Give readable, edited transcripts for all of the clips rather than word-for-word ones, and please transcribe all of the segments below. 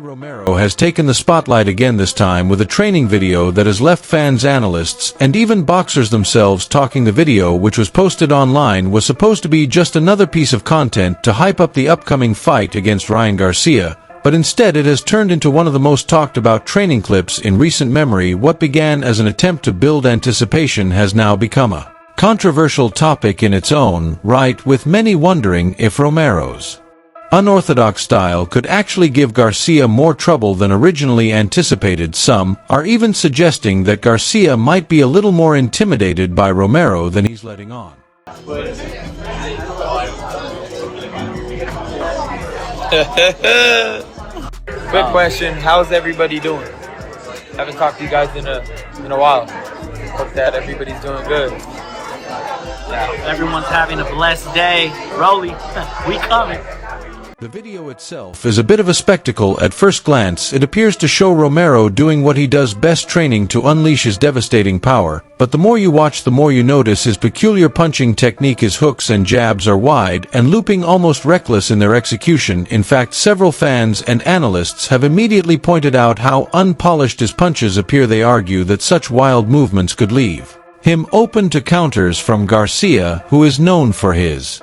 Romero has taken the spotlight again, this time with a training video that has left fans, analysts, and even boxers themselves talking. The video, which was posted online, was supposed to be just another piece of content to hype up the upcoming fight against Ryan Garcia, but instead it has turned into one of the most talked about training clips in recent memory. What began as an attempt to build anticipation has now become a controversial topic in its own right, with many wondering if Romero's unorthodox style could actually give Garcia more trouble than originally anticipated. Some are even suggesting that Garcia might be a little more intimidated by Romero than he's letting on. Quick question, how's everybody doing? Haven't talked to you guys in a while. Hope that everybody's doing good. Yeah, everyone's having a blessed day. Rolly, we coming. The video itself is a bit of a spectacle at first glance. It appears to show Romero doing what he does best, training to unleash his devastating power, but the more you watch, the more you notice his peculiar punching technique. His hooks and jabs are wide and looping, almost reckless in their execution. In fact, several fans and analysts have immediately pointed out how unpolished his punches appear. They argue that such wild movements could leave him open to counters from Garcia, who is known for his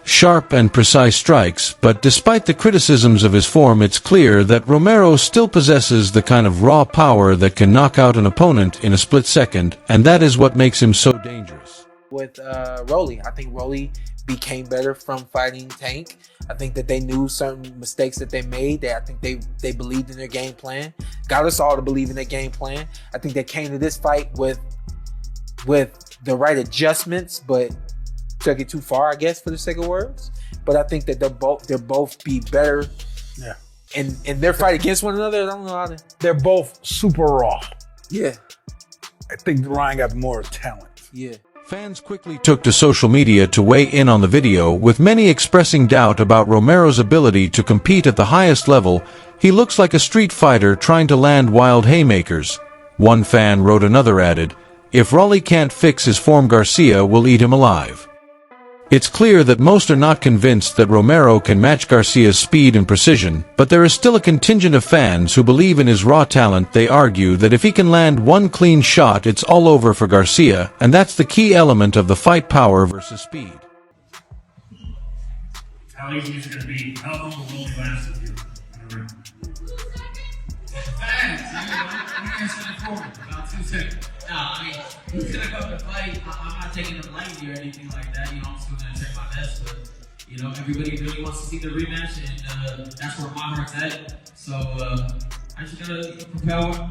sharp and precise strikes. But despite the criticisms of his form, it's clear that Romero still possesses the kind of raw power that can knock out an opponent in a split second, and that is what makes him so dangerous. With Rolly, I think Rolly became better from fighting Tank. I think that they knew certain mistakes that they made. I think they believed in their game plan. Got us all to believe in their game plan. I think they came to this fight with the right adjustments, but took it too far, I guess, for the sake of words. But I think that they'll both be better. Yeah. In their fight against one another. I don't know how to. They're both super raw. Yeah. I think Ryan got more talent. Yeah. Fans quickly took to social media to weigh in on the video, with many expressing doubt about Romero's ability to compete at the highest level. He looks like a street fighter trying to land wild haymakers. One fan wrote. Another added, "If Rolly can't fix his form, Garcia will eat him alive." It's clear that most are not convinced that Romero can match Garcia's speed and precision, but there is still a contingent of fans who believe in his raw talent. They argue that if he can land one clean shot, it's all over for Garcia, and that's the key element of the fight: power versus speed. How easy is it going to be? How long will Rolly last with you? Fans, you answer it for me. About 2 seconds. No, I mean, he's going to come to fight. I'm not taking him lightly or anything like that. You know, I'm still going to check my best. But, you know, everybody really wants to see the rematch, and that's where my heart's at. So, I just got to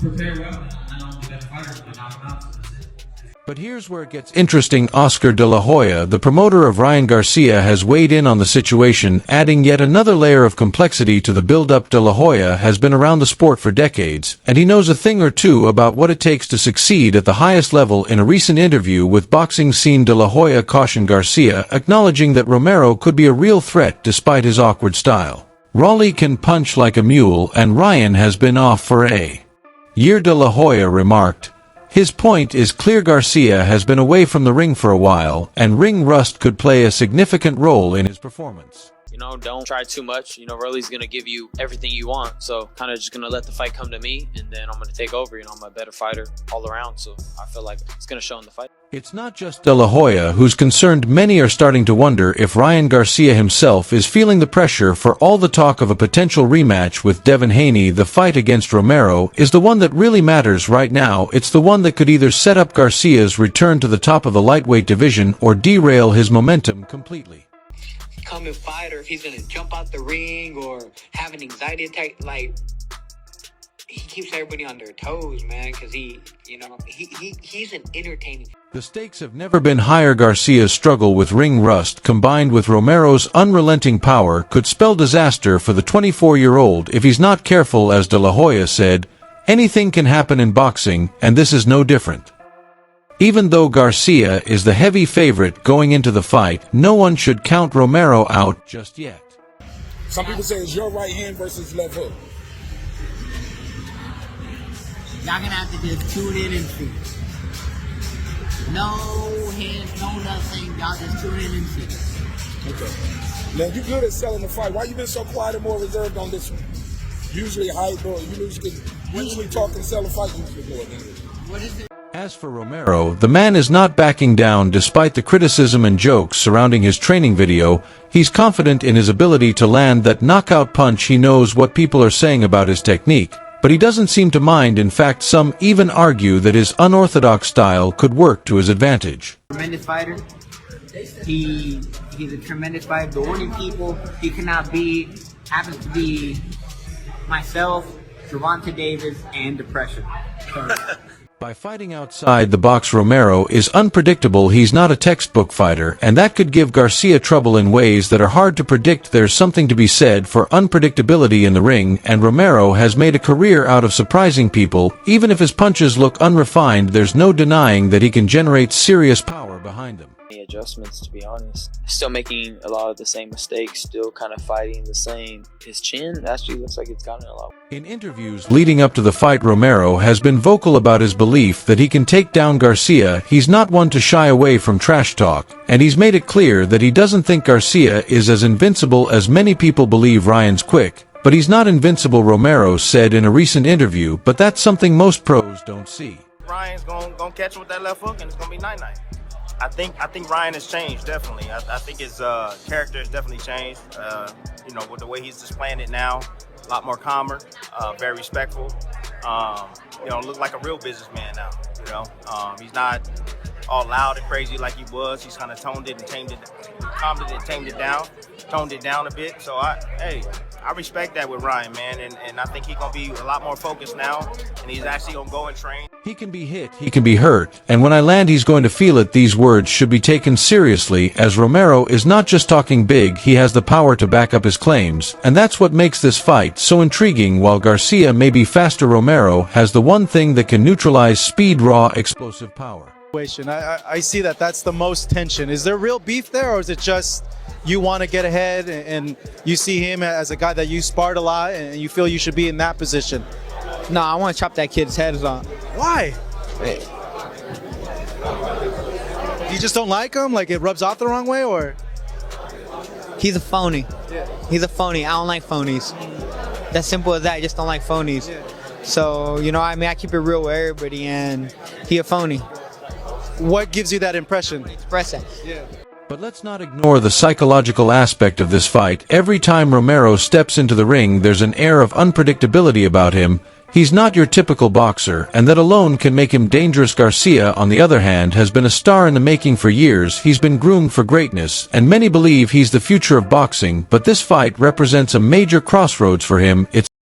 prepare well. And I know I'm the better fighter, so I knock him out. So that's it. But here's where it gets interesting. Oscar de la Hoya, the promoter of Ryan Garcia, has weighed in on the situation, adding yet another layer of complexity to the build-up. De la Hoya has been around the sport for decades, and he knows a thing or two about what it takes to succeed at the highest level. In a recent interview with Boxing Scene, de la Hoya cautioned Garcia, acknowledging that Romero could be a real threat despite his awkward style. "Rolly can punch like a mule, and Ryan has been off for a year," de la Hoya remarked. His point is clear: Garcia has been away from the ring for a while, and ring rust could play a significant role in his performance. You know, don't try too much. You know, Rolly's going to give you everything you want. So kind of just going to let the fight come to me, and then I'm going to take over. You know, I'm a better fighter all around. So I feel like it's going to show in the fight. It's not just De La Hoya who's concerned. Many are starting to wonder if Ryan Garcia himself is feeling the pressure. For all the talk of a potential rematch with Devin Haney, the fight against Romero is the one that really matters right now. It's the one that could either set up Garcia's return to the top of the lightweight division or derail his momentum completely. Coming fighter, if he's gonna jump out the ring or have an anxiety attack, like he keeps everybody on their toes, man, because he's an entertaining. The stakes have never been higher. Garcia's struggle with ring rust, combined with Romero's unrelenting power, could spell disaster for the 24-year-old if he's not careful. As De La Hoya said, "Anything can happen in boxing, and this is no different." Even though Garcia is the heavy favorite going into the fight, no one should count Romero out just yet. Some people say it's your right hand versus left hook. Y'all gonna have to just tune in and see. No hands, no nothing. Y'all just tune in and see. Okay. Now you good at selling the fight. Why you been so quiet and more reserved on this one? Usually hype or usually talk and sell a fight usually more than this. What is it? As for Romero, the man is not backing down despite the criticism and jokes surrounding his training video. He's confident in his ability to land that knockout punch. He knows what people are saying about his technique, but he doesn't seem to mind. In fact, some even argue that his unorthodox style could work to his advantage. Tremendous fighter. He's a tremendous fighter. The only people he cannot beat happens to be myself, Gervonta Davis, and depression. By fighting outside the box, Romero is unpredictable. He's not a textbook fighter, and that could give Garcia trouble in ways that are hard to predict. There's something to be said for unpredictability in the ring, and Romero has made a career out of surprising people. Even if his punches look unrefined, there's no denying that he can generate serious power behind them. Adjustments, to be honest. Still making a lot of the same mistakes, still kind of fighting the same. His chin actually looks like it's gotten a lot. In interviews leading up to the fight, Romero has been vocal about his belief that he can take down Garcia. He's not one to shy away from trash talk, and he's made it clear that he doesn't think Garcia is as invincible as many people believe. Ryan's quick, but he's not invincible, Romero said in a recent interview, but that's something most pros don't see. Ryan's gonna catch him with that left hook, and it's gonna be night-night. I think Ryan has changed, definitely. I think his character has definitely changed. You know, with the way he's displaying it now, a lot more calmer, very respectful. You know, look like a real businessman now. You know, he's not all loud and crazy like he was. He's kind of calmed it and tamed it down a bit. So I respect that with Ryan, man, and I think he's gonna be a lot more focused now, and he's actually gonna go and train. He can be hit, he can be hurt, and when I land he's going to feel it. These words should be taken seriously, as Romero is not just talking big, he has the power to back up his claims, and that's what makes this fight so intriguing. While Garcia may be faster, Romero has the one thing that can neutralize speed: raw, explosive power. I see that's the most tension. Is there real beef there, or is it just you want to get ahead and you see him as a guy that you sparred a lot and you feel you should be in that position? No, I want to chop that kid's head off. Why? You just don't like him? Like it rubs off the wrong way, or? He's a phony. Yeah. He's a phony. I don't like phonies. That's simple as that. I just don't like phonies. Yeah. So, you know, I mean, I keep it real with everybody, and he a phony. What gives you that impression? Express that. Yeah. But let's not ignore the psychological aspect of this fight. Every time Romero steps into the ring, there's an air of unpredictability about him. He's not your typical boxer, and that alone can make him dangerous. Garcia, on the other hand, has been a star in the making for years. He's been groomed for greatness, and many believe he's the future of boxing, but this fight represents a major crossroads for him. It's